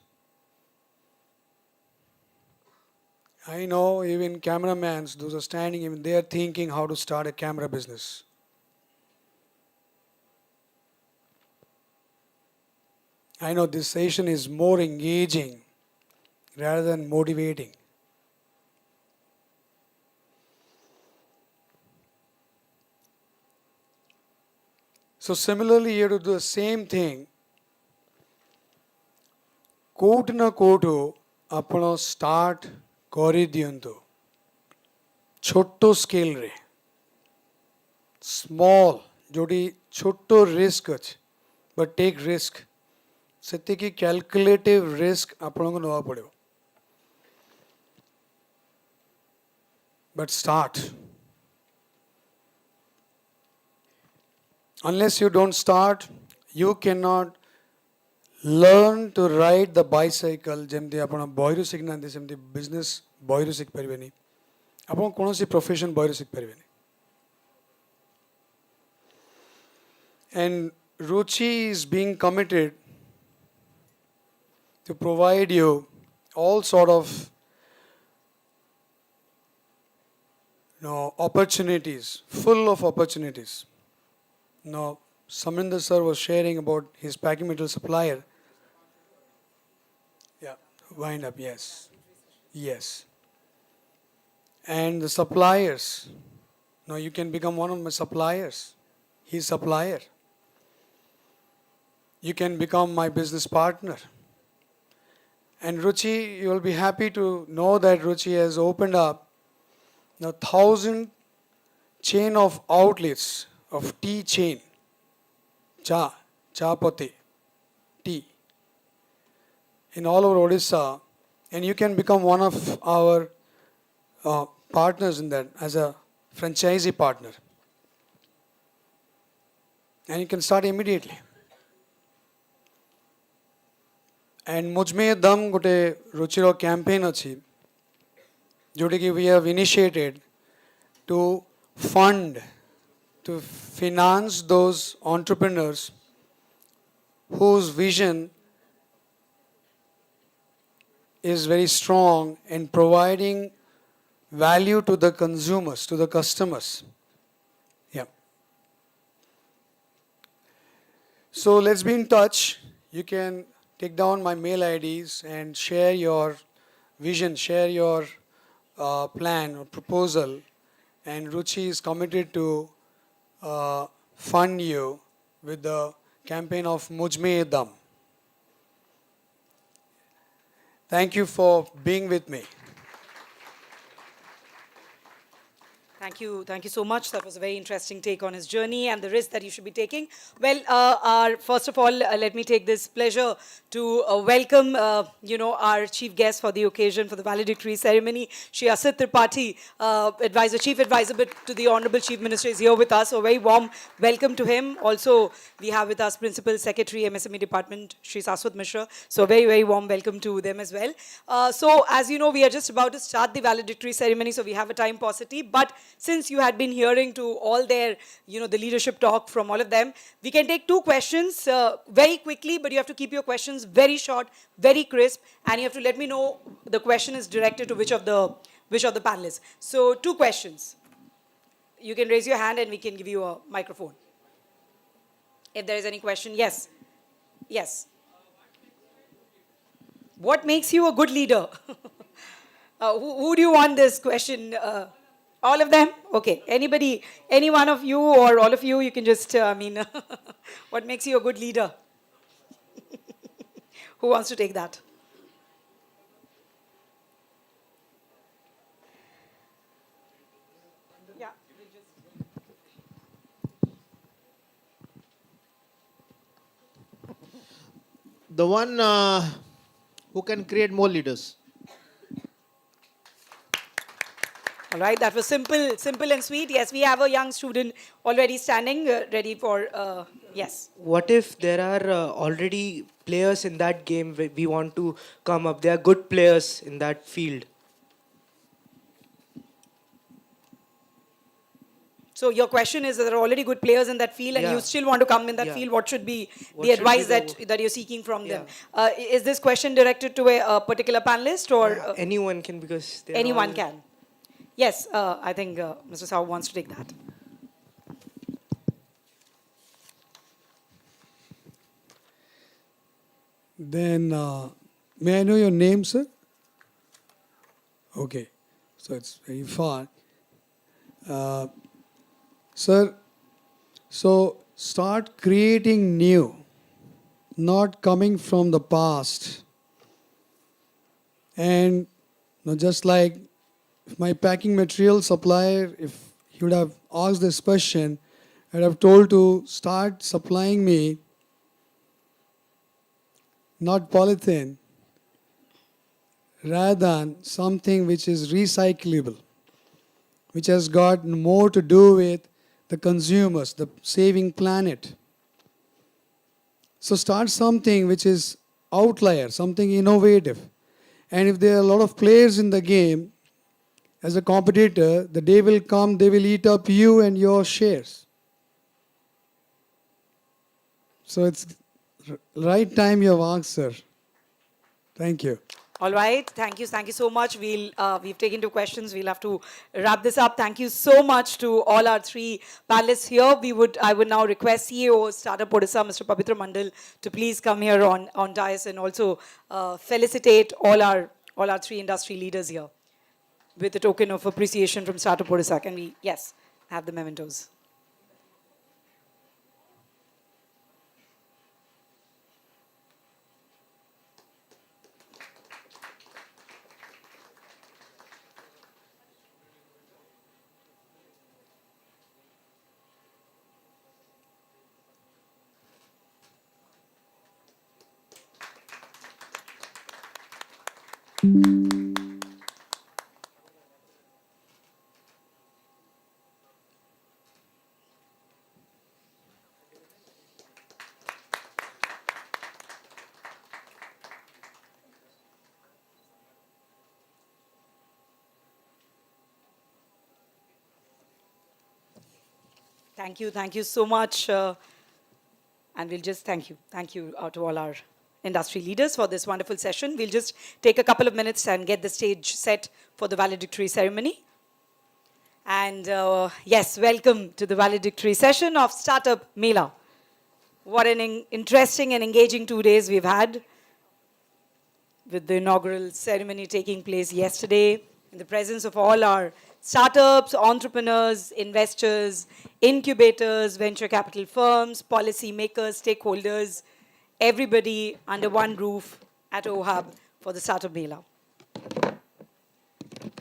I know even cameramans, those are standing, even they are thinking how to start a camera business. I know this session is more engaging rather than motivating. So similarly, you have to do the same thing. कोट ना कोटो आपण start करी दियंतु छोटो scale रे small जोड़ी छोटो risk अछि बट टेक रिस्क सेति की कैलकुलेटिव रिस्क आपण को नवा पड़ो but start. Unless you don't start, you cannot learn to ride the bicycle. जेमती आपण बॉयरु सिखना दे सेमती बिजनेस बॉयरु सिख परिबेनी आपण कोनोसी प्रोफेशन बॉयरु सिख परिबेनी. And Ruchi is being committed to provide you all sort of opportunities, full of opportunities. Now, Saminder sir was sharing about his packing material supplier. Yeah, wind up, yes. Yes. And the suppliers. Now you can become one of my suppliers. His supplier. You can become my business partner. And Ruchi, you will be happy to know that Ruchi has opened up now 1,000 chain of outlets of tea chain, chapati, tea, in all over Odisha, and you can become one of our partners in that as a franchisee partner. And you can start immediately. And Mujme Dam gote Ruchiro campaign achi, जोटी कि we have initiated to fund, to finance those entrepreneurs whose vision is very strong in providing value to the consumers, to the customers. Yeah. So let's be in touch. you can take down my mail IDs and share your vision, share your plan or proposal. And Ruchi is committed to fund you with the campaign of Mujhme Dam. Thank you for being with me. Thank you so much. That was a very interesting take on his journey and the risk that you should be taking. Well, first of all, let me take this pleasure to welcome, our chief guest for the occasion for the valedictory ceremony, Shri Asit Tripathi, Chief Advisor to the Honorable Chief Minister, is here with us. So, very warm welcome to him. Also, we have with us Principal Secretary, MSME Department, Shri Saswat Mishra. So, very, very warm welcome to them as well. So, as you know, we are just about to start the valedictory ceremony, so we have a time paucity. But since you had been hearing to all their, the leadership talk from all of them, we can take two questions very quickly, but you have to keep your questions very short, very crisp, and you have to let me know the question is directed to which of the panelists. So, two questions. You can raise your hand and we can give you a microphone. If there is any question, yes. Yes. What makes you a good leader? Who do you want this question? All of them? Okay. Anybody, any one of you or all of you, you can just, what makes you a good leader? Who wants to take that? Yeah. The one who can create more leaders. All right, that was simple and sweet. Yes, we have a young student already standing, ready for, yes. What if there are already players in that game we want to come up? They are good players in that field. So your question is that there are already good players in that field and Yeah. you still want to come in that Yeah. field. What should be What the should be advice the- that you're seeking from them? Yeah. Is this question directed to a particular panelist or Anyone can, because they're anyone all- can? Yes, I think Mr. Sahu wants to take that. Then, may I know your name, sir? Okay, so it's very far. Sir, so start creating new, not coming from the past. And just like my packing material supplier, if he would have asked this question, I'd have told to start supplying me not polythene, rather than something which is recyclable, which has got more to do with the consumers, the saving planet. So start something which is outlier, something innovative. And if there are a lot of players in the game, as a competitor, the day will come, they will eat up you and your shares. So it's right time you have asked, sir. Thank you. All right, thank you so much. We've taken two questions. We'll have to wrap this up. Thank you so much to all our three panelists here. I would now request CEO Startup Odisha, Mr. Pavitra Mandal, to please come here on dais and also felicitate all our three industry leaders here with a token of appreciation from Startup Odisha. Can we, yes, have the mementos? Thank you so much. And we'll just thank you to all our industry leaders for this wonderful session. We'll just take a couple of minutes and get the stage set for the valedictory ceremony. And yes, welcome to the valedictory session of Startup Mela. What an interesting and engaging 2 days we've had, with the inaugural ceremony taking place yesterday in the presence of all our startups, entrepreneurs, investors, incubators, venture capital firms, policy makers, stakeholders, everybody under one roof at OHUB for the Startup Mela.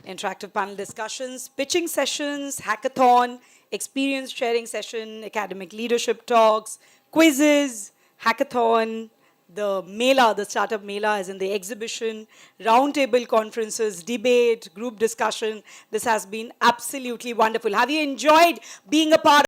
Interactive panel discussions, pitching sessions, hackathon, experience sharing session, academic leadership talks, quizzes, hackathon, the Mela, the Startup Mela is in the exhibition, roundtable conferences, debate, group discussion. This has been absolutely wonderful. Have you enjoyed being a part